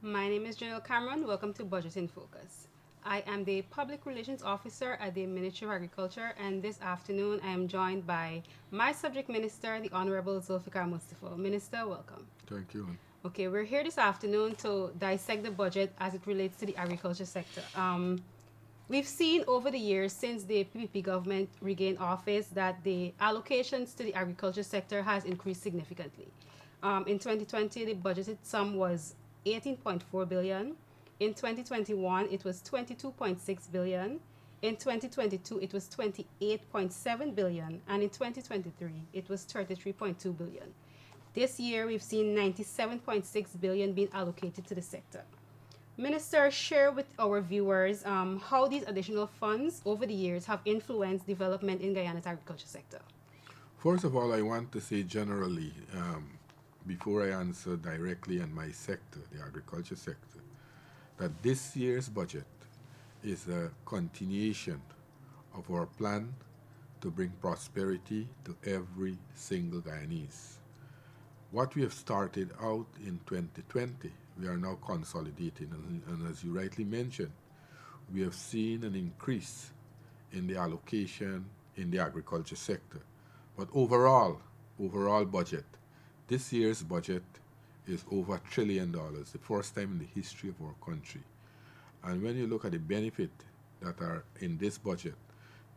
My name is Janelle Cameron. Welcome to Budget in Focus. I am the Public Relations Officer at the Ministry of Agriculture, and this afternoon I am joined by my subject minister, the Honorable Zulfikar Mustapha. Minister, welcome. Thank you. Okay, we're here this afternoon to dissect the budget as it relates to the agriculture sector. We've seen over the years since the PPP government regained office that the allocations to the agriculture sector has increased significantly. In 2020, the budgeted sum was 18.4 billion. In 2021, it was 22.6 billion. In 2022, it was 28.7 billion, and in 2023, it was 33.2 billion. This year, we've seen 97.6 billion being allocated to the sector. Minister, share with our viewers how these additional funds over the years have influenced development in Guyana's agriculture sector. First of all, I want to say generally, before I answer directly on my sector, the agriculture sector, that this year's budget is a continuation of our plan to bring prosperity to every single Guyanese. What we have started out in 2020, we are now consolidating, and as you rightly mentioned, we have seen an increase in the allocation in the agriculture sector. But overall budget, this year's budget is over $1 trillion, the first time in the history of our country. And when you look at the benefit that are in this budget,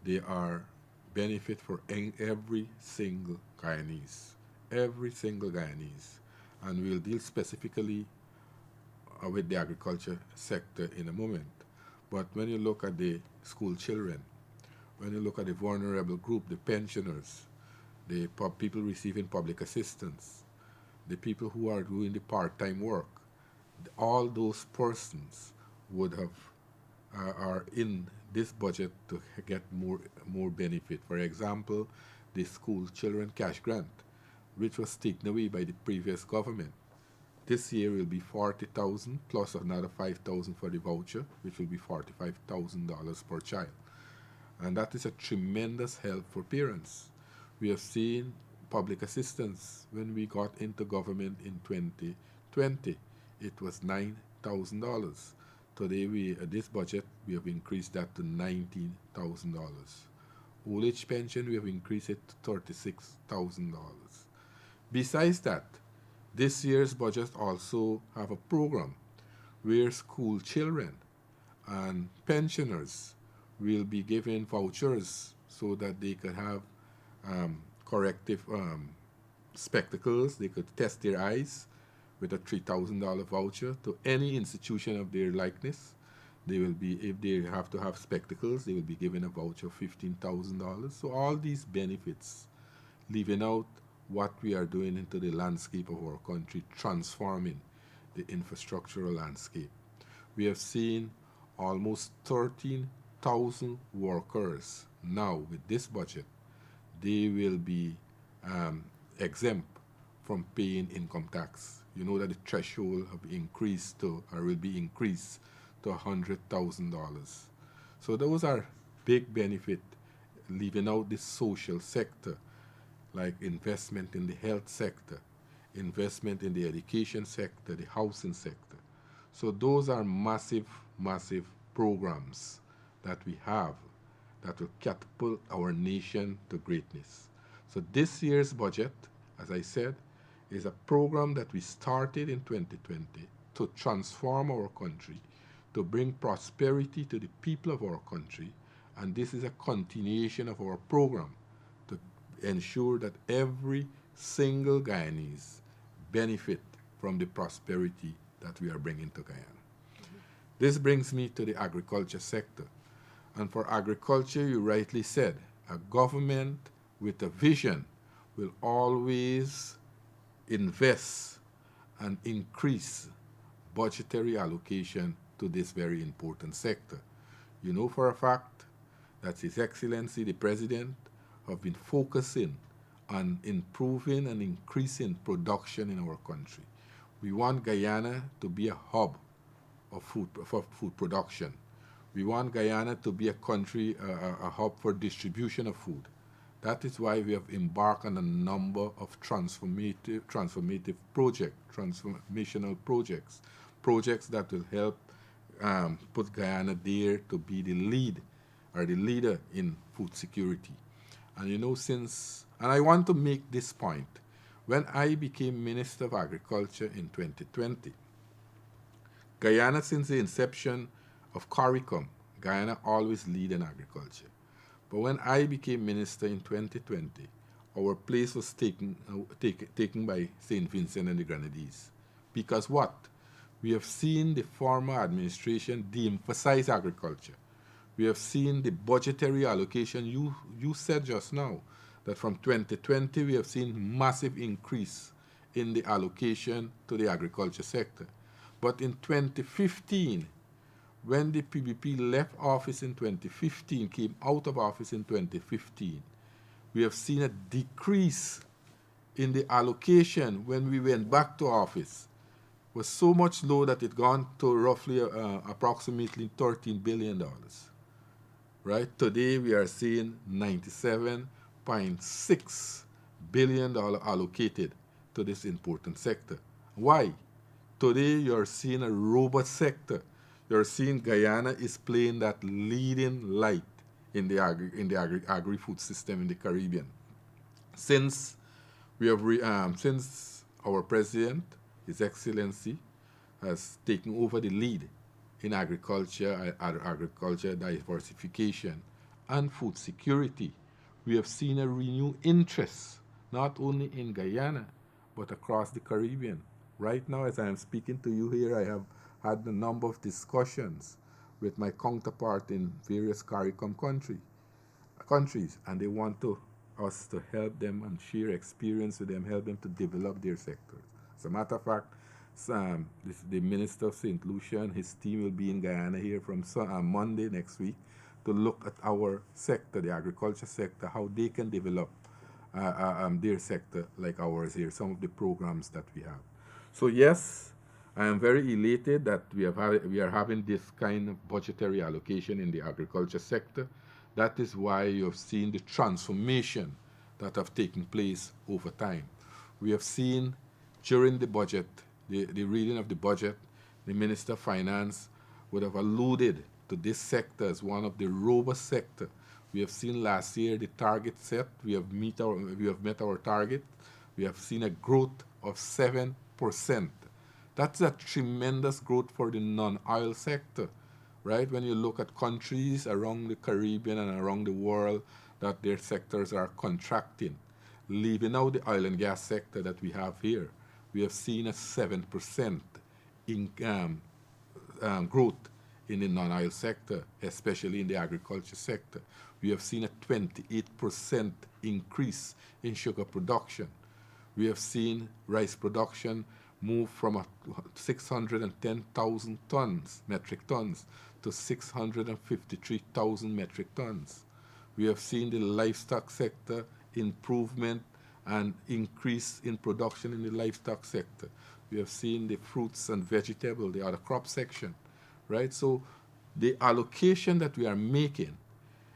they are benefit for every single Guyanese. Every single Guyanese. And we'll deal specifically with the agriculture sector in a moment. But when you look at the school children, when you look at the vulnerable group, the pensioners, the people receiving public assistance, the people who are doing the part-time work, all those persons would have are in this budget to get more benefit. For example, the school children cash grant, which was taken away by the previous government. This year will be 40,000 plus another 5,000 for the voucher, which will be $45,000 per child. And that is a tremendous help for parents. We have seen public assistance when we got into government in 2020. It was $9,000. Today, this budget, we have increased that to $19,000. Old age pension, we have increased it to $36,000. Besides that, this year's budget also have a program where school children and pensioners will be given vouchers so that they could have corrective spectacles. They could test their eyes with a $3,000 voucher to any institution of their likeness. They will be, if they have to have spectacles, they will be given a voucher of $15,000. So all these benefits, leaving out what we are doing into the landscape of our country, transforming the infrastructural landscape. We have seen almost 13,000 workers now with this budget. They will be exempt from paying income tax. You know that the threshold have increased to, or will be increased to $100,000. So those are big benefit, leaving out the social sector, like investment in the health sector, investment in the education sector, the housing sector. So those are massive, massive programs that we have that will catapult our nation to greatness. So this year's budget, as I said, is a program that we started in 2020 to transform our country, to bring prosperity to the people of our country, and this is a continuation of our program to ensure that every single Guyanese benefit from the prosperity that we are bringing to Guyana. This brings me to the agriculture sector. And for agriculture, you rightly said, a government with a vision will always invest and increase budgetary allocation to this very important sector. You know for a fact that His Excellency the President have been focusing on improving and increasing production in our country. We want Guyana to be a hub of food production. We want Guyana to be a country, a hub for distribution of food. That is why we have embarked on a number of transformative projects, transformational projects, projects that will help put Guyana there to be the lead or the leader in food security. And and I want to make this point. When I became Minister of Agriculture in 2020, Guyana, since the inception of CARICOM, Guyana always lead in agriculture. But when I became minister in 2020, our place was taken by St. Vincent and the Grenadines. Because what? We have seen the former administration de-emphasize agriculture. We have seen the budgetary allocation. You said just now that from 2020 we have seen massive increase in the allocation to the agriculture sector. But in 2015, when the PBP left office in 2015, came out of office in 2015, we have seen a decrease in the allocation when we went back to office. It was so much low that it gone to roughly approximately $13 billion. Right? Today we are seeing $97.6 billion allocated to this important sector. Why? Today you're seeing a robust sector. You're seeing Guyana is playing that leading light in the agri-food system in the Caribbean. Since since our president, His Excellency, has taken over the lead in agriculture, agriculture diversification, and food security, we have seen a renewed interest not only in Guyana but across the Caribbean. Right now, as I am speaking to you here, I have had a number of discussions with my counterpart in various CARICOM countries, and they want us to help them and share experience with them, help them to develop their sectors. As a matter of fact, the Minister of St. Lucia and his team will be in Guyana here from Monday next week to look at our sector, the agriculture sector, how they can develop their sector like ours here, some of the programs that we have. So yes, I am very elated that we are having this kind of budgetary allocation in the agriculture sector. That is why you have seen the transformation that have taken place over time. We have seen during the budget, the reading of the budget, the Minister of Finance would have alluded to this sector as one of the robust sector. We have seen last year the target set. We have met our target. We have seen a growth of 7%. That's a tremendous growth for the non-oil sector, right? When you look at countries around the Caribbean and around the world that their sectors are contracting, leaving out the oil and gas sector that we have here, we have seen a 7% in growth in the non-oil sector, especially in the agriculture sector. We have seen a 28% increase in sugar production. We have seen rice production move from 610,000 metric tons, to 653,000 metric tons. We have seen the livestock sector improvement and increase in production in the livestock sector. We have seen the fruits and vegetable, the other crop section, right? So the allocation that we are making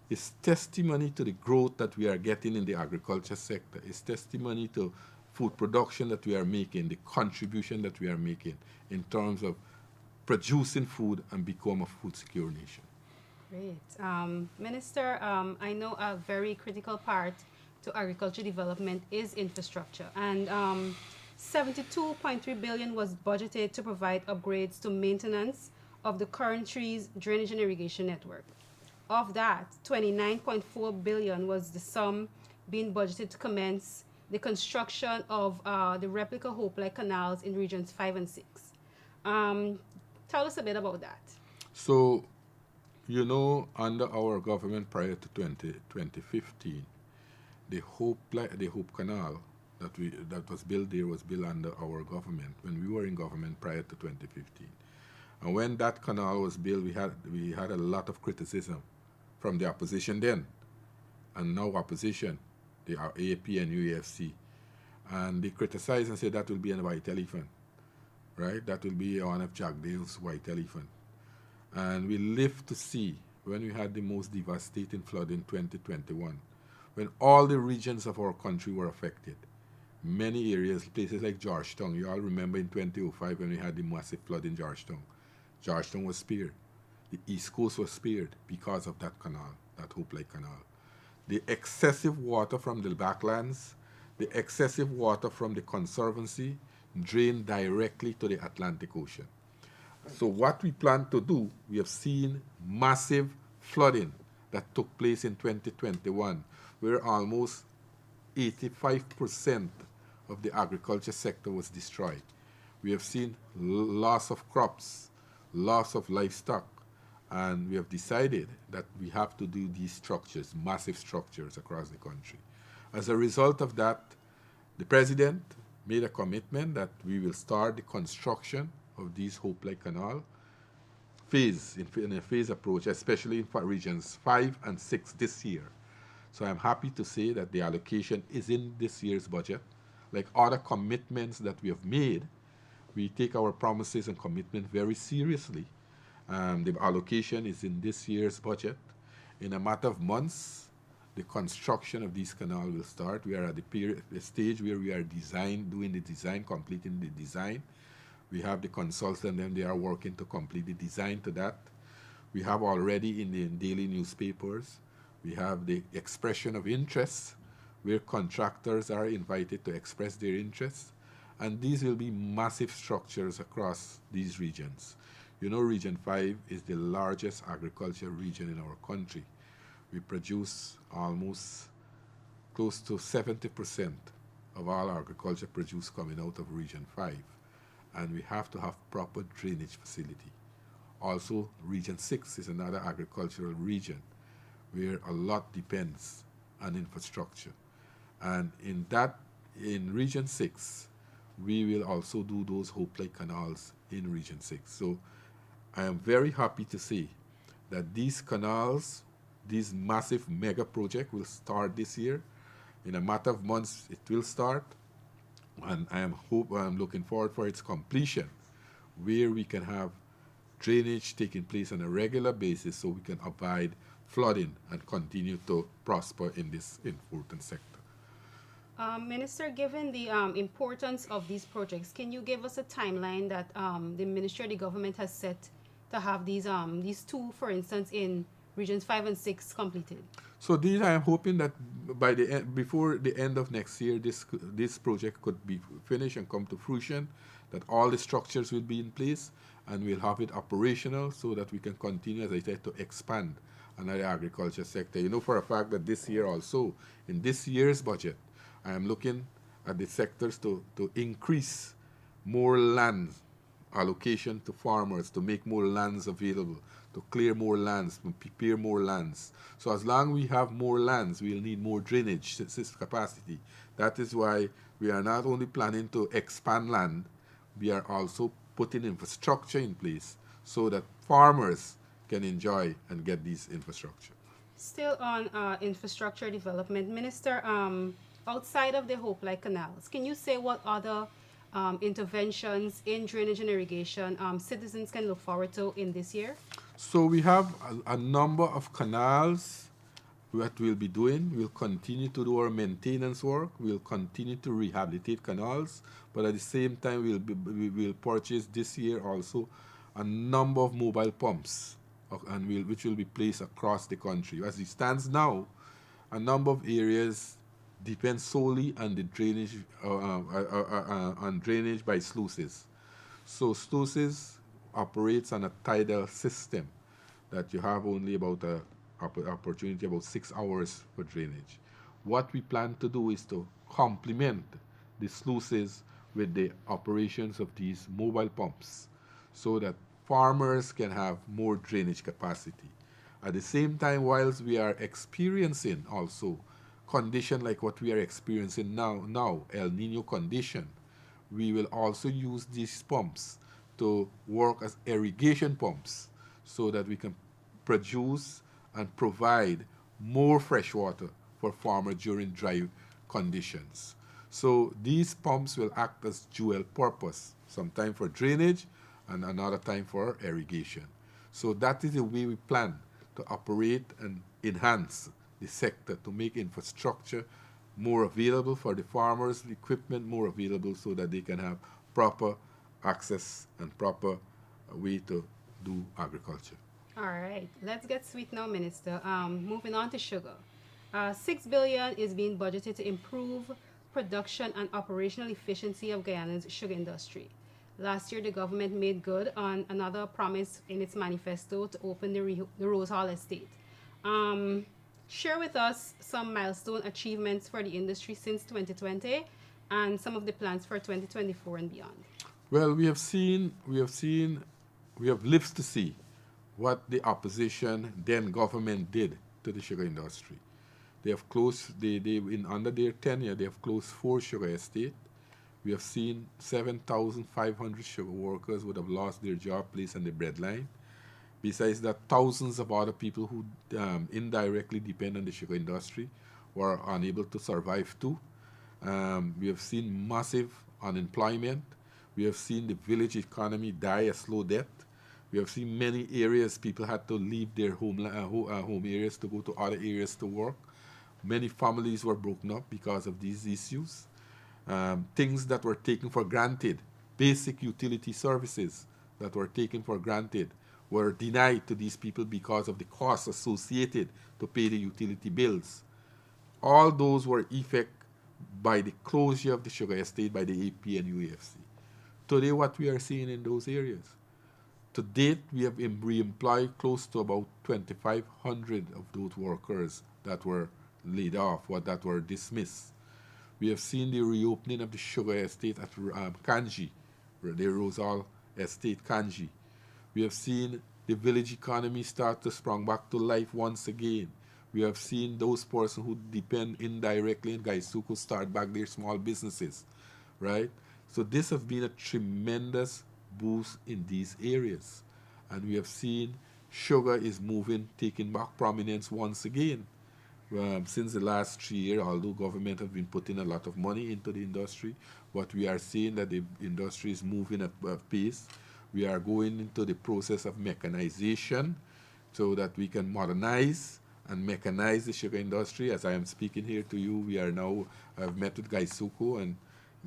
is testimony to the growth that we are getting in the agriculture sector. It's testimony to food production that we are making, the contribution that we are making in terms of producing food and become a food secure nation. Great. Minister, I know a very critical part to agriculture development is infrastructure, and 72.3 billion was budgeted to provide upgrades to maintenance of the country's drainage and irrigation network. Of that, 29.4 billion was the sum being budgeted to commence the construction of the replica Hope-like canals in regions 5 and 6. Tell us a bit about that. So, under our government prior to 2015, the Hope Canal that was built there was built under our government when we were in government prior to 2015. And when that canal was built, we had a lot of criticism from the opposition then, and now opposition, the AAP and UAFC, and they criticized and said that will be a white elephant, right? That will be one of Jack Dale's white elephant. And we lived to see when we had the most devastating flood in 2021, when all the regions of our country were affected, Many areas, places like Georgetown, you all remember in 2005 when we had the massive flood in Georgetown. Georgetown was spared. The East Coast was spared because of that canal, that Hope Lake Canal. The excessive water from the backlands, the excessive water from the conservancy drained directly to the Atlantic Ocean. So what we plan to do, we have seen massive flooding that took place in 2021, where almost 85% of the agriculture sector was destroyed. We have seen loss of crops, loss of livestock, and we have decided that we have to do these structures, massive structures across the country. As a result of that, the president made a commitment that we will start the construction of these Hope Lake Canal in a phase approach, especially in regions 5 and 6 this year. So I'm happy to say that the allocation is in this year's budget. Like other commitments that we have made, we take our promises and commitment very seriously. The allocation is in this year's budget. In a matter of months, the construction of this canal will start. We are at the stage where we are doing the design, completing the design. We have the consultant and they are working to complete the design to that. We have already in the daily newspapers, we have the expression of interest where contractors are invited to express their interest. And these will be massive structures across these regions. You know, Region 5 is the largest agriculture region in our country. We produce almost close to 70% of all agriculture produce coming out of Region 5. And we have to have proper drainage facility. Also, Region 6 is another agricultural region where a lot depends on infrastructure. And in Region 6, we will also do those Hope Lake canals in Region 6. So I am very happy to say that these canals, this massive mega project will start this year. In a matter of months, it will start. And I'm looking forward for its completion, where we can have drainage taking place on a regular basis so we can avoid flooding and continue to prosper in this important sector. Minister, given the importance of these projects, can you give us a timeline that the ministry or the government has set to have these two, for instance, in regions 5 and 6 completed? So these, I am hoping that before the end of next year, this project could be finished and come to fruition, that all the structures will be in place, and we'll have it operational so that we can continue, as I said, to expand another agriculture sector. You know for a fact that this year also, in this year's budget, I am looking at the sectors to increase more land allocation to farmers, to make more lands available, to clear more lands, to prepare more lands. So as long as we have more lands, we'll need more drainage capacity. That is why we are not only planning to expand land, we are also putting infrastructure in place so that farmers can enjoy and get these infrastructure. Still on infrastructure development, Minister, outside of the Hope Lake canals, can you say what other interventions in drainage and irrigation citizens can look forward to in this year? So we have a number of canals that we'll be doing. We'll continue to do our maintenance work. We'll continue to rehabilitate canals, but at the same time, we will purchase this year also a number of mobile pumps, which will be placed across the country. As it stands now, a number of areas depend solely on the drainage, on drainage by sluices. So sluices operates on a tidal system that you have only about opportunity about 6 hours for drainage. What we plan to do is to complement the sluices with the operations of these mobile pumps so that farmers can have more drainage capacity. At the same time, whilst we are experiencing also condition like what we are experiencing now, El Nino condition, we will also use these pumps to work as irrigation pumps so that we can produce and provide more fresh water for farmers during dry conditions. So these pumps will act as dual purpose, sometime for drainage and another time for irrigation. So that is the way we plan to operate and enhance the sector to make infrastructure more available for the farmers, equipment more available so that they can have proper access and proper way to do agriculture. All right, let's get sweet now, Minister. Moving on to sugar. 6 billion is being budgeted to improve production and operational efficiency of Guyana's sugar industry. Last year, the government made good on another promise in its manifesto to open the Rose Hall estate. Um, Share with us some milestone achievements for the industry since 2020 and some of the plans for 2024 and beyond. Well, we have lived to see what the opposition, then government, did to the sugar industry. They have closed, under their tenure, they have closed 4 sugar estates. We have seen 7,500 sugar workers would have lost their job placed on the breadline. Besides that, thousands of other people who indirectly depend on the sugar industry were unable to survive too. We have seen massive unemployment. We have seen the village economy die a slow death. We have seen many areas people had to leave their home areas to go to other areas to work. Many families were broken up because of these issues. Things that were taken for granted, basic utility services that were taken for granted, were denied to these people because of the costs associated to pay the utility bills. All those were effect by the closure of the sugar estate by the AP and UAFC. Today, what we are seeing in those areas, to date, we have re-employed close to about 2,500 of those workers that were laid off or that were dismissed. We have seen the reopening of the sugar estate at 𝐁𝐔𝐃𝐆𝐄, the Rosal estate 𝐁𝐔𝐃𝐆𝐄. We have seen the village economy start to sprung back to life once again. We have seen those persons who depend indirectly on 𝐁𝐔𝐃𝐆𝐄 start back their small businesses, right? So this has been a tremendous boost in these areas. And we have seen sugar is moving, taking back prominence once again. Since the last 3 years, although government have been putting a lot of money into the industry, what we are seeing that the industry is moving at a pace. We are going into the process of mechanization so that we can modernize and mechanize the sugar industry. As I am speaking here to you, we are now, I've met with 𝐁𝐔𝐃𝐆𝐄, and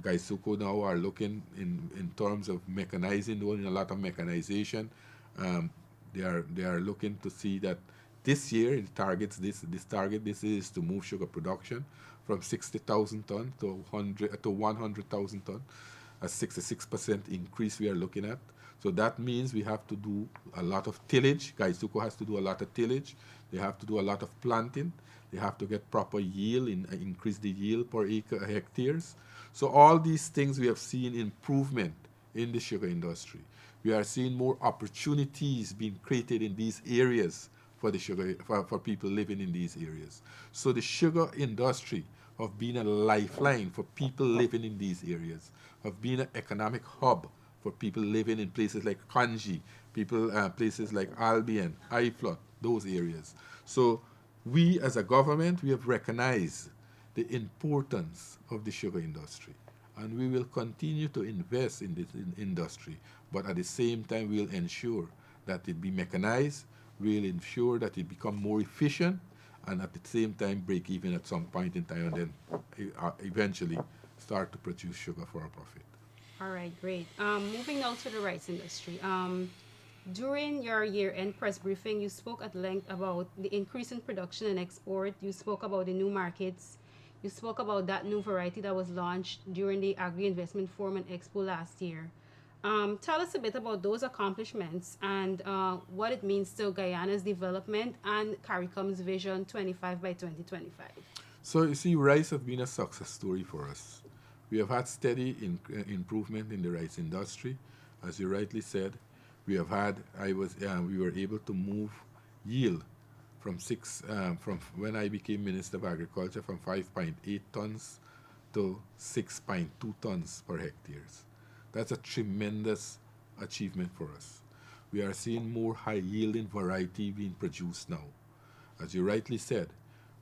𝐁𝐔𝐃𝐃𝐆𝐄 now are looking in terms of mechanizing, doing a lot of mechanization. Um, they are looking to see that this year it targets this is to move sugar production from 60,000 tons to 100,000 tons, a 66% increase we are looking at. So that means we have to do a lot of tillage. 𝐁𝐔𝐃𝐆𝐄 has to do a lot of tillage. They have to do a lot of planting. They have to get proper yield, increase the yield per acre, hectares. So all these things we have seen improvement in the sugar industry. We are seeing more opportunities being created in these areas for the sugar for people living in these areas. So the sugar industry have been a lifeline for people living in these areas, have been an economic hub for people living in places like 𝐁𝐔𝐃𝐆𝐄, places like Albion, Iflot, those areas. So we as a government, we have recognized the importance of the sugar industry, and we will continue to invest in this industry, but at the same time we'll ensure that it be mechanized, we'll ensure that it become more efficient, and at the same time break even at some point in time, and then eventually start to produce sugar for a profit. All right, great. Moving now to the rice industry. During your year-end press briefing, you spoke at length about the increase in production and export. You spoke about the new markets. You spoke about that new variety that was launched during the Agri-Investment Forum and Expo last year. Tell us a bit about those accomplishments and what it means to Guyana's development and CARICOM's Vision 25 by 2025. So you see, rice has been a success story for us. We have had steady improvement in the rice industry. As you rightly said, we have had, we were able to move yield from when I became Minister of Agriculture from 5.8 tons to 6.2 tons per hectares. That's a tremendous achievement for us. We are seeing more high yielding variety being produced now. As you rightly said,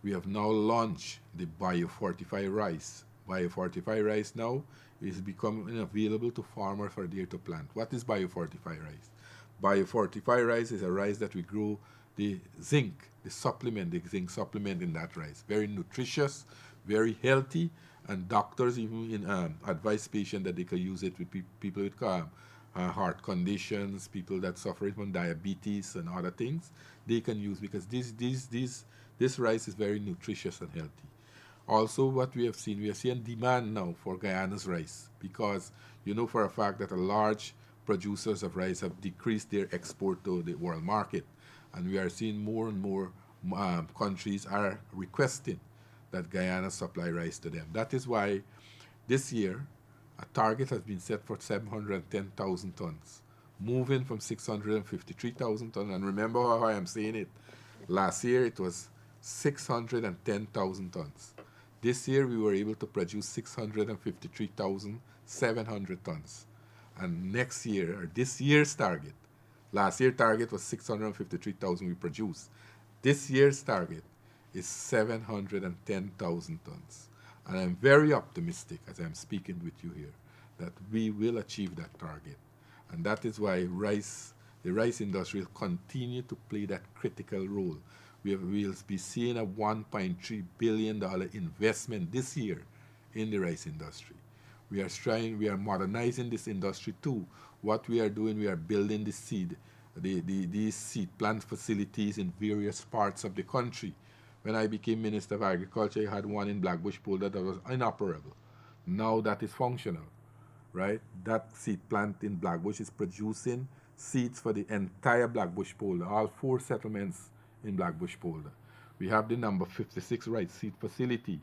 we have now launched the biofortified rice. Biofortified rice now is becoming available to farmers for there to plant. What is biofortified rice? Biofortified rice is a rice that we grow the zinc supplement in that rice. Very nutritious, very healthy, and doctors even advise patients that they can use it with people with heart conditions, people that suffer from diabetes and other things. They can use, because this rice is very nutritious and healthy. Also, what we have seen demand now for Guyana's rice, because you know for a fact that a large producers of rice have decreased their export to the world market, and we are seeing more and more countries are requesting that Guyana supply rice to them. That is why this year a target has been set for 710,000 tons, moving from 653,000 tons. And remember how I am saying it. Last year it was 610,000 tons. This year we were able to produce 653,700 tons. And next year, or this year's target, last year's target was 653,000 we produced. This year's target is 710,000 tons. And I'm very optimistic as I'm speaking with you here that we will achieve that target. And that is why the rice industry will continue to play that critical role. We'll be seeing a $1.3 billion investment this year in the rice industry. We are modernizing this industry too. What we are doing, we are building these seed plant facilities in various parts of the country. When I became Minister of Agriculture, I had one in Blackbush Polder that was inoperable. Now that is functional, right? That seed plant in Blackbush is producing seeds for the entire Blackbush Polder, all 4 settlements in Blackbush Polder. We have the number 56 rice seed facility.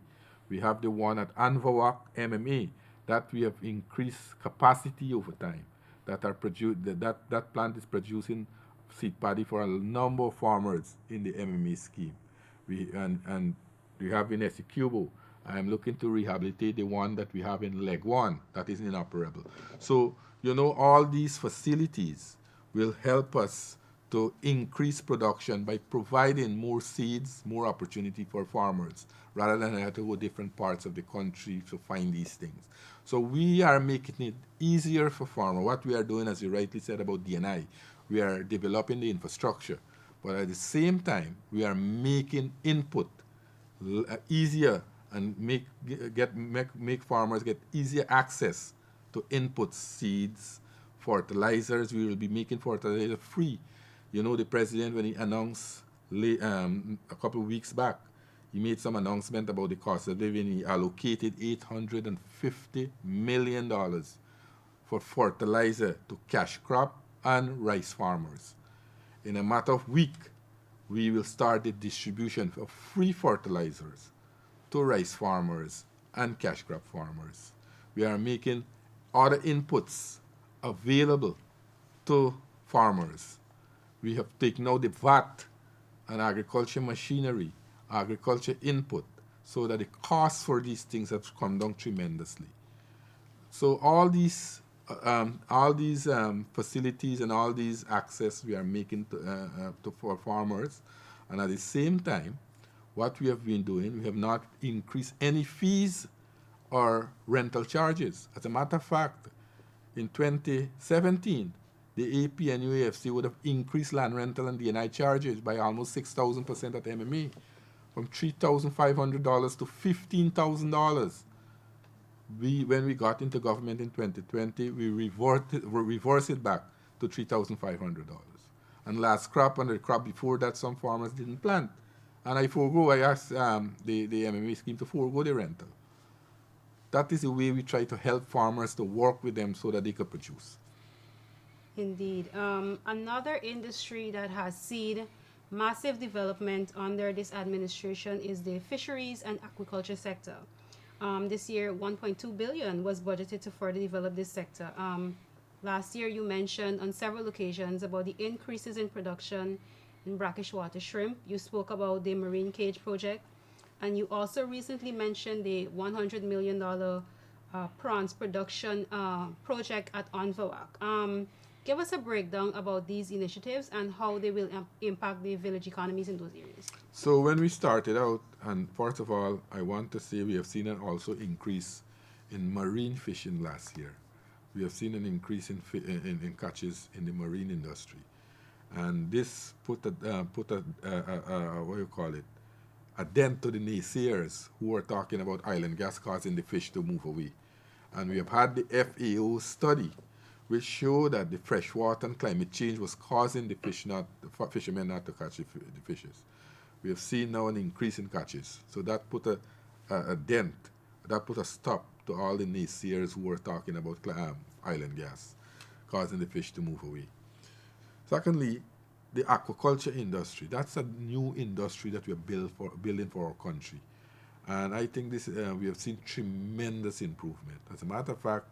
We have the one at Anvawak MMA that we have increased capacity over time. That plant is producing seed paddy for a number of farmers in the MMA scheme. We have in Essequibo. I am looking to rehabilitate the one that we have in Leg 1 that is inoperable. So, all these facilities will help us to increase production by providing more seeds, more opportunity for farmers, rather than have to go different parts of the country to find these things. So we are making it easier for farmers. What we are doing, as you rightly said about D&I, we are developing the infrastructure, but at the same time, we are making input easier and make farmers get easier access to input seeds, fertilizers. We will be making fertilizer free. The president, when he announced a couple of weeks back, he made some announcement about the cost of living. He allocated $850 million for fertilizer to cash crop and rice farmers. In a matter of weeks, we will start the distribution of free fertilizers to rice farmers and cash crop farmers. We are making other inputs available to farmers. We have taken out the VAT on agriculture machinery, agriculture input, so that the costs for these things have come down tremendously. So all these facilities and all these access we are making for farmers, and at the same time, what we have been doing, we have not increased any fees or rental charges. As a matter of fact, in 2017, the AP and UAFC would have increased land rental and D&I charges by almost 6,000% at MMA, from $3,500 to $15,000. When we got into government in 2020, we reversed it back to $3,500. And last crop and the crop before that, some farmers didn't plant. And I asked the MMA scheme to forego the rental. That is the way we try to help farmers to work with them so that they could produce. Indeed. Another industry that has seen massive development under this administration is the fisheries and aquaculture sector. This year, $1.2 billion was budgeted to further develop this sector. Last year, you mentioned on several occasions about the increases in production in brackish water shrimp. You spoke about the marine cage project, and you also recently mentioned the $100 million prawns production project at Anvawak. Give us a breakdown about these initiatives and how they will impact the village economies in those areas. So when we started out, and first of all, I want to say we have seen an also increase in marine fishing last year. We have seen an increase in catches in the marine industry, and this put a what do you call it, a dent to the naysayers who are talking about island gas causing the fish to move away. And we have had the FAO study which showed that the freshwater and climate change was causing the fishermen not to catch the fishes. We have seen now an increase in catches. So that put a dent, that put a stop to all the naysayers who were talking about island gas causing the fish to move away. Secondly, the aquaculture industry. That's a new industry that we are building for our country. And I think we have seen tremendous improvement. As a matter of fact,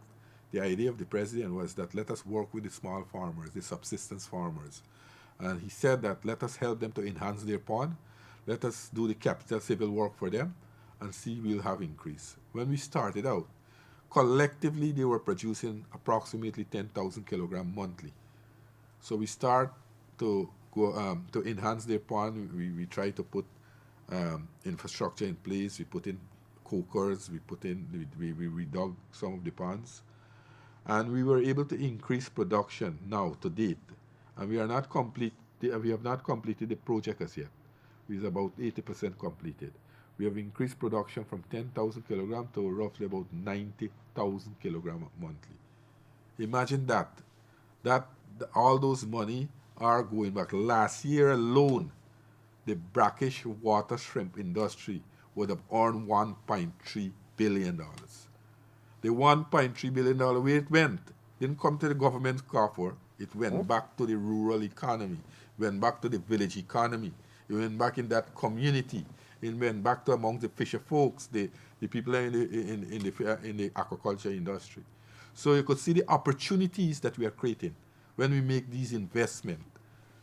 the idea of the president was that let us work with the small farmers, the subsistence farmers. And he said that let us help them to enhance their pond, let us do the capital civil work for them, and see we'll have increase. When we started out, collectively they were producing approximately 10,000 kilograms monthly. So we start to go to enhance their pond. We try to put infrastructure in place. We put in cokers. We dug some of the ponds, and we were able to increase production now to date. And we are not complete. We have not completed the project as yet. It is about 80% completed. We have increased production from 10,000 kilograms to roughly about 90,000 kilograms monthly. Imagine that. That all those money are going back. Last year alone, the brackish water shrimp industry would have earned $1.3 billion. The $1.3 billion, where it went, didn't come to the government's coffer. It went back to the rural economy, went back to the village economy. It went back in that community. It went back to among the fisher folks, the people in the aquaculture industry. So you could see the opportunities that we are creating when we make these investments.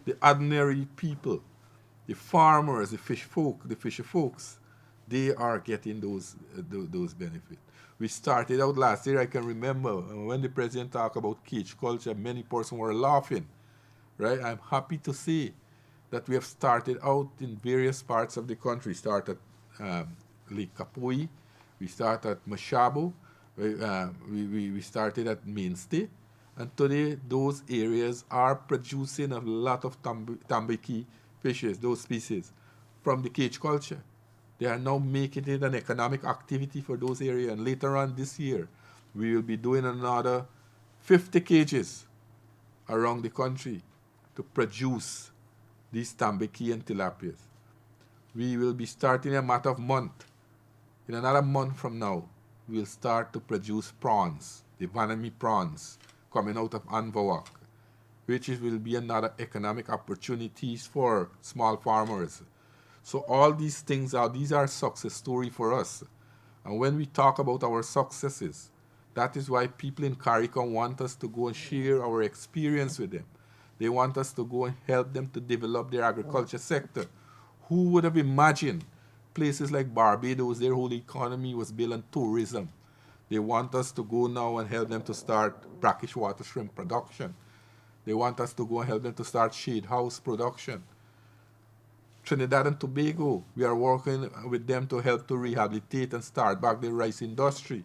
The ordinary people, the farmers, the fisher folks, they are getting those benefits. We started out last year, I can remember when the president talked about cage culture, many persons were laughing, right? I'm happy to say that we have started out in various parts of the country. We started Lake Kapoi, we started at Mashabo, we started at Mainstay, and today those areas are producing a lot of tambaki fishes, those species, from the cage culture. They are now making it an economic activity for those areas. And later on this year, we will be doing another 50 cages around the country to produce these tambaki and tilapias. We will be starting a matter of month. In another month from now, we'll start to produce prawns, the Vanami prawns, coming out of Anvawak, which will be another economic opportunities for small farmers. So all these things these are success story for us. And when we talk about our successes, that is why people in CARICOM want us to go and share our experience with them. They want us to go and help them to develop their agriculture sector. Who would have imagined places like Barbados, their whole economy was built on tourism. They want us to go now and help them to start brackish water shrimp production. They want us to go and help them to start shade house production. Trinidad and Tobago, we are working with them to help to rehabilitate and start back the rice industry.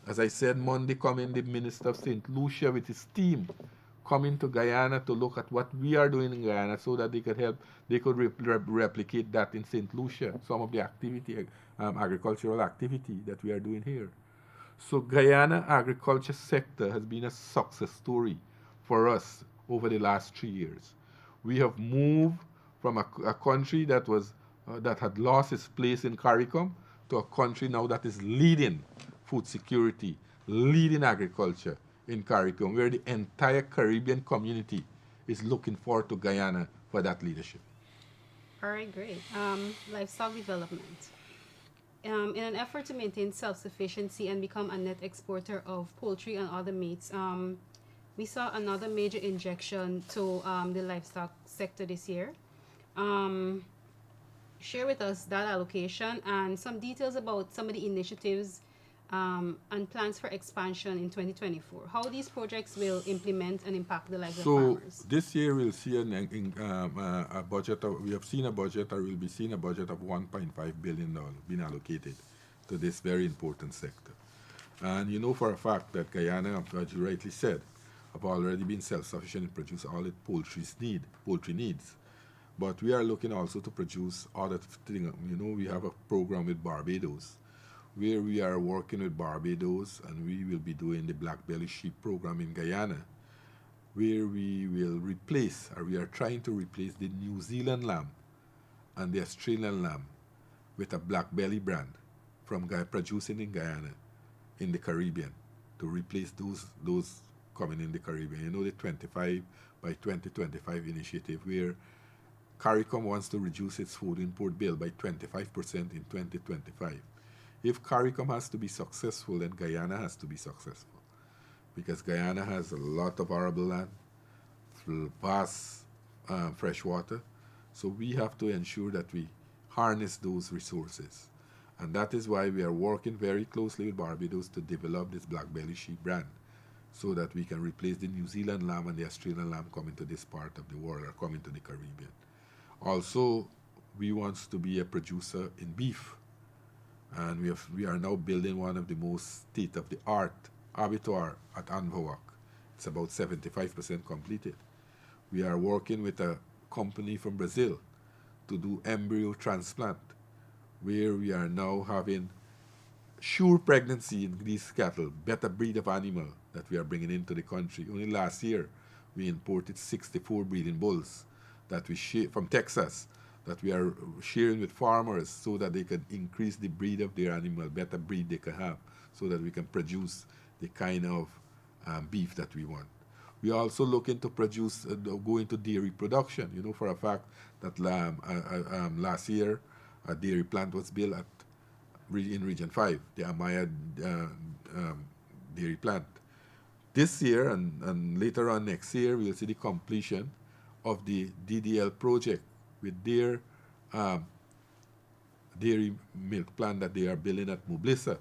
As I said, Monday coming, the Minister of St. Lucia with his team coming to Guyana to look at what we are doing in Guyana so that they could replicate that in St. Lucia, some of the activity, agricultural activity that we are doing here. So Guyana agriculture sector has been a success story for us over the last 3 years. We have moved from a country that had lost its place in CARICOM to a country now that is leading food security, leading agriculture in CARICOM, where the entire Caribbean community is looking forward to Guyana for that leadership. All right, great. Livestock development. In an effort to maintain self-sufficiency and become a net exporter of poultry and other meats, we saw another major injection to the livestock sector this year. Share with us that allocation and some details about some of the initiatives and plans for expansion in 2024. How these projects will implement and impact the lives of farmers. So this year we'll see a budget. We have seen a budget, or we'll be seeing a budget of $1.5 billion being allocated to this very important sector. And you know for a fact that Guyana, as you rightly said, have already been self-sufficient in producing all its poultry needs. But we are looking also to produce other things. You know, we have a program with Barbados where we are working with Barbados, and we will be doing the black belly sheep program in Guyana, where we will replace, or we are trying to replace, the New Zealand lamb and the Australian lamb with a black belly brand from producing in Guyana in the Caribbean, to replace those coming in the Caribbean. You know, the 25 by 2025 initiative, where CARICOM wants to reduce its food import bill by 25% in 2025. If CARICOM has to be successful, then Guyana has to be successful, because Guyana has a lot of arable land, vast fresh water. So we have to ensure that we harness those resources. And that is why we are working very closely with Barbados to develop this black belly sheep brand, so that we can replace the New Zealand lamb and the Australian lamb coming to this part of the world, or coming to the Caribbean. Also, we want to be a producer in beef, and we are now building one of the most state-of-the-art abattoir at Anvawak. It's about 75% completed. We are working with a company from Brazil to do embryo transplant, where we are now having sure pregnancy in these cattle, better breed of animal that we are bringing into the country. Only last year, we imported 64 breeding bulls that we from Texas, that we are sharing with farmers, so that they can increase the breed of their animal, better breed they can have, so that we can produce the kind of beef that we want. We are also looking to produce, go into dairy production. You know for a fact that last year a dairy plant was built in Region 5, the Amaya dairy plant. This year and later on next year, we'll see the completion of the DDL project with their dairy milk plant that they are building at Mublisa,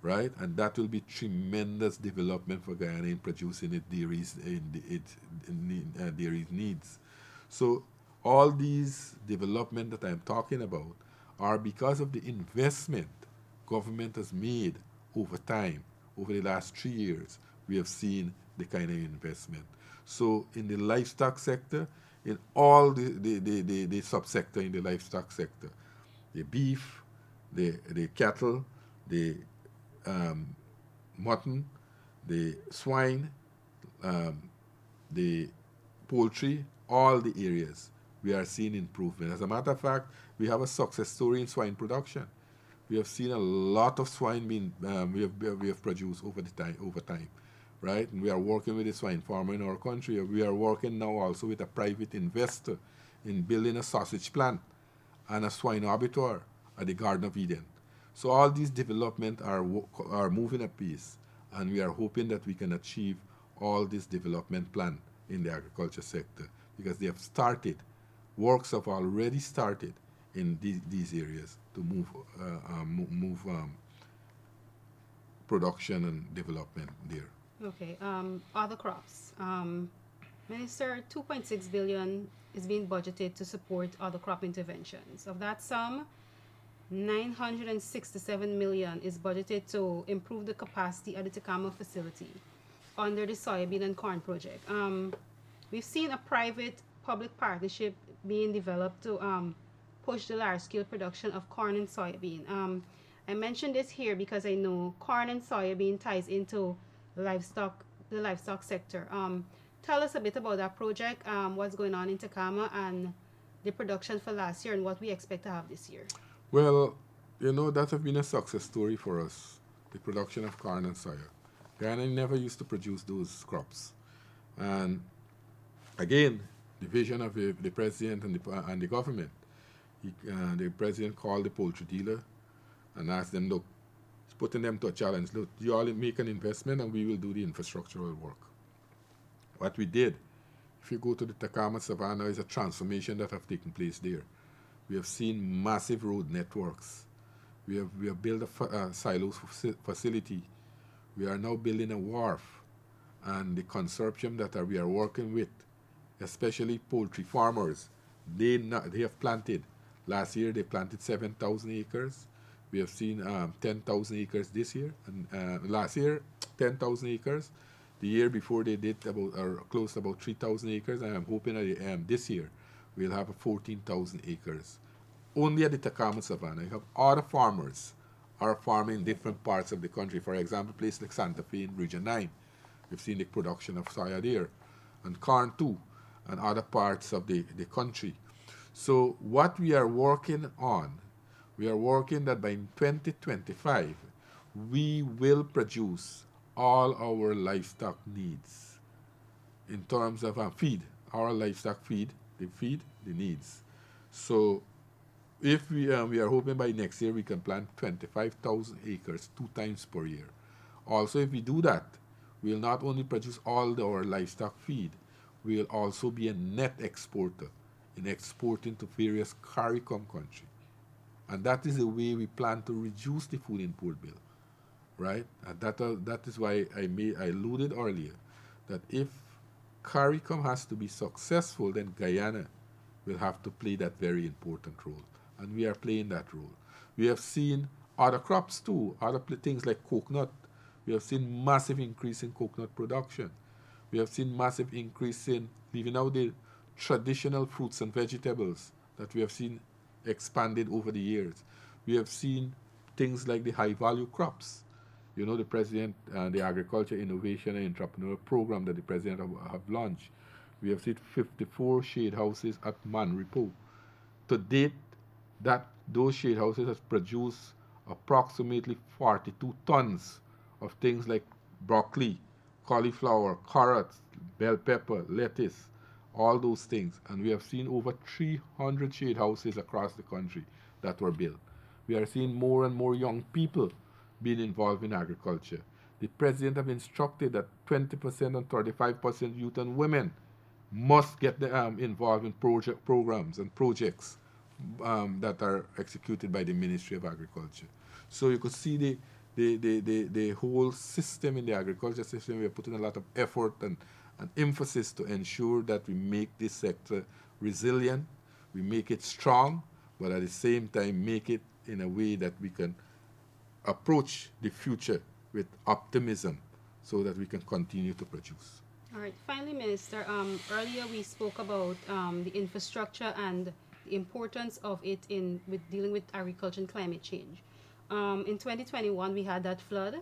right? And that will be tremendous development for Guyana in producing its dairy needs. So all these development that I'm talking about are because of the investment government has made over time. Over the last 3 years, we have seen the kind of investment. So in the livestock sector, in all the subsector in the livestock sector, the beef, the cattle, the mutton, the swine, the poultry, all the areas, we are seeing improvement. As a matter of fact, we have a success story in swine production. We have seen a lot of swine being we have produced over time, right? And we are working with a swine farmer in our country. We are working now also with a private investor in building a sausage plant and a swine abattoir at the Garden of Eden. So all these development are moving at pace, and we are hoping that we can achieve all this development plan in the agriculture sector, because they have started, works have already started in these areas to move production and development there. Okay. Other crops. Minister, 2.6 billion is being budgeted to support other crop interventions. Of that sum, 967 million is budgeted to improve the capacity at the Takama facility under the soybean and corn project. We've seen a private-public partnership being developed to push the large-scale production of corn and soybean. I mentioned this here because I know corn and soybean ties into the livestock sector. Tell us a bit about that project, what's going on in Takama, and the production for last year, and what we expect to have this year. Well, you know, that has been a success story for us, the production of corn and soya. Guyana never used to produce those crops. And again, the vision of the president and the government. The president called the poultry dealer and asked them, look, he's putting them to a challenge. Look, you all make an investment and we will do the infrastructural work. What we did, if you go to the Takama Savannah, is a transformation that have taken place there. We have seen massive road networks. We have built a silos facility. We are now building a wharf. And the consortium that we are working with, especially poultry farmers, they have planted. Last year they planted 7,000 acres. We have seen 10,000 acres this year. And last year, 10,000 acres. The year before they did close to about 3,000 acres. And I'm hoping that this year we'll have 14,000 acres. Only at the Takama Savannah, you have other farmers are farming in different parts of the country. For example, places like Santa Fe in Region 9. We've seen the production of soya there, and corn too, and other parts of the country. So what we are working on, we are working that by 2025, we will produce all our livestock needs in terms of feed, our livestock feed the needs. So if we are hoping by next year we can plant 25,000 acres 2 times per year. Also, if we do that, we'll not only produce all our livestock feed, we'll also be a net exporter in exporting to various CARICOM countries. And that is the way we plan to reduce the food import bill, right? And that is why I alluded earlier that if CARICOM has to be successful, then Guyana will have to play that very important role. And we are playing that role. We have seen other crops too, other things like coconut. We have seen massive increase in coconut production. We have seen massive increase in leaving out the traditional fruits and vegetables that we have seen expanded over the years. We have seen things like the high value crops. You know, the president, the Agriculture Innovation and Entrepreneur Program that the president have launched. We have seen 54 shade houses at Manripo. To date, that those shade houses has produced approximately 42 tons of things like broccoli, cauliflower, carrots, bell pepper, lettuce, all those things. And we have seen over 300 shade houses across the country that were built. We are seeing more and more young people being involved in agriculture. The president have instructed that 20% and 35% youth and women must get involved in programs and projects that are executed by the Ministry of Agriculture. So you could see the whole system in the agriculture system. We are putting a lot of effort and emphasis to ensure that we make this sector resilient, we make it strong, but at the same time make it in a way that we can approach the future with optimism so that we can continue to produce. All right. Finally, Minister, earlier we spoke about the infrastructure and the importance of it in with dealing with agriculture and climate change. In 2021, we had that flood,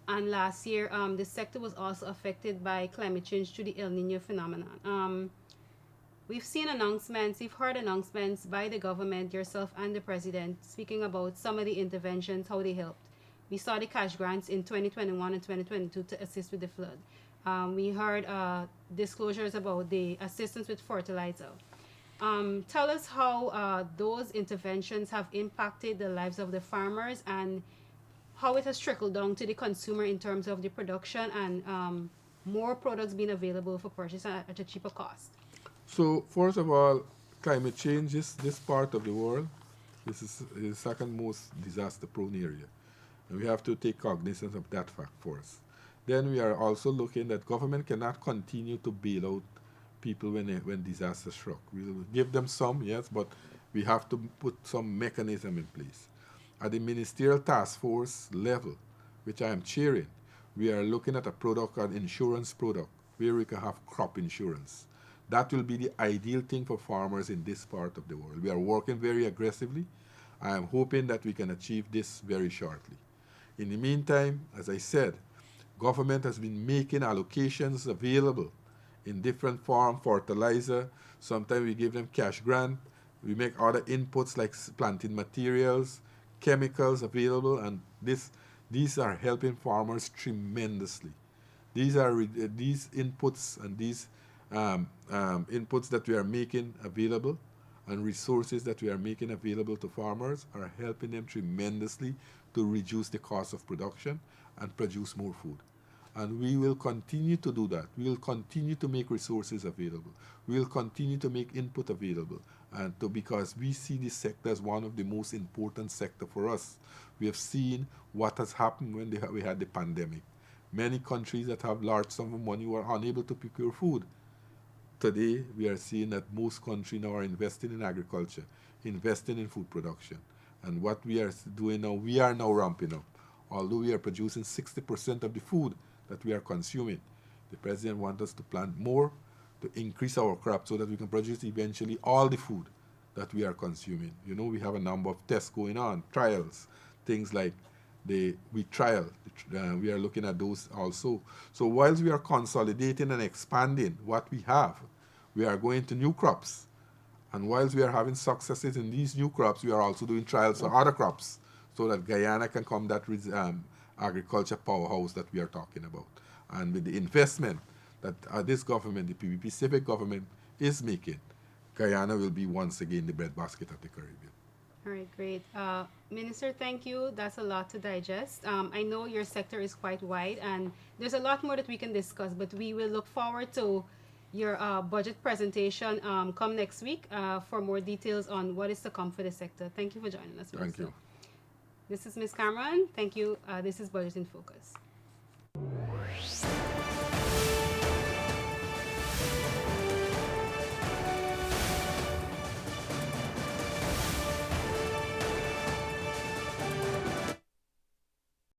and last year, the sector was also affected by climate change through the El Nino phenomenon. We've seen announcements, we've heard announcements by the government, yourself and the president, speaking about some of the interventions, how they helped. We saw the cash grants in 2021 and 2022 to assist with the flood. We heard disclosures about the assistance with fertilizer. Tell us how those interventions have impacted the lives of the farmers and how it has trickled down to the consumer in terms of the production and more products being available for purchase at a cheaper cost. So, first of all, climate change is this part of the world. This is the second most disaster prone area. And we have to take cognizance of that fact first. Then we are also looking that government cannot continue to bail out people when disaster struck. We'll give them some, yes, but we have to put some mechanism in place. At the ministerial task force level, which I am chairing, we are looking at a product, an insurance product, where we can have crop insurance. That will be the ideal thing for farmers in this part of the world. We are working very aggressively. I am hoping that we can achieve this very shortly. In the meantime, as I said, government has been making allocations available in different form, fertilizer. Sometimes we give them cash grant. We make other inputs like planting materials, chemicals available, and these are helping farmers tremendously. These inputs and these inputs that we are making available and resources that we are making available to farmers are helping them tremendously to reduce the cost of production and produce more food. And we will continue to do that. We will continue to make resources available. We will continue to make input available, and because we see this sector as one of the most important sector for us. We have seen what has happened when we had the pandemic. Many countries that have large sum of money were unable to procure food. Today, we are seeing that most countries now are investing in agriculture, investing in food production. And what we are doing now, we are now ramping up. Although we are producing 60% of the food that we are consuming, the president wants us to plant more to increase our crop so that we can produce eventually all the food that we are consuming. You know, we have a number of tests going on, trials, things like we trial. We are looking at those also. So whilst we are consolidating and expanding what we have, we are going to new crops. And whilst we are having successes in these new crops, we are also doing trials for other crops so that Guyana can become that agriculture powerhouse that we are talking about. And with the investment that this government, the PPP civic government, is making, Guyana will be once again the breadbasket of the Caribbean. All right, great. Minister, thank you. That's a lot to digest. I know your sector is quite wide, and there's a lot more that we can discuss, but we will look forward to your budget presentation come next week for more details on what is to come for the sector. Thank you for joining us, Minister. Thank you. This is Ms. Cameron. Thank you. This is Budget in Focus.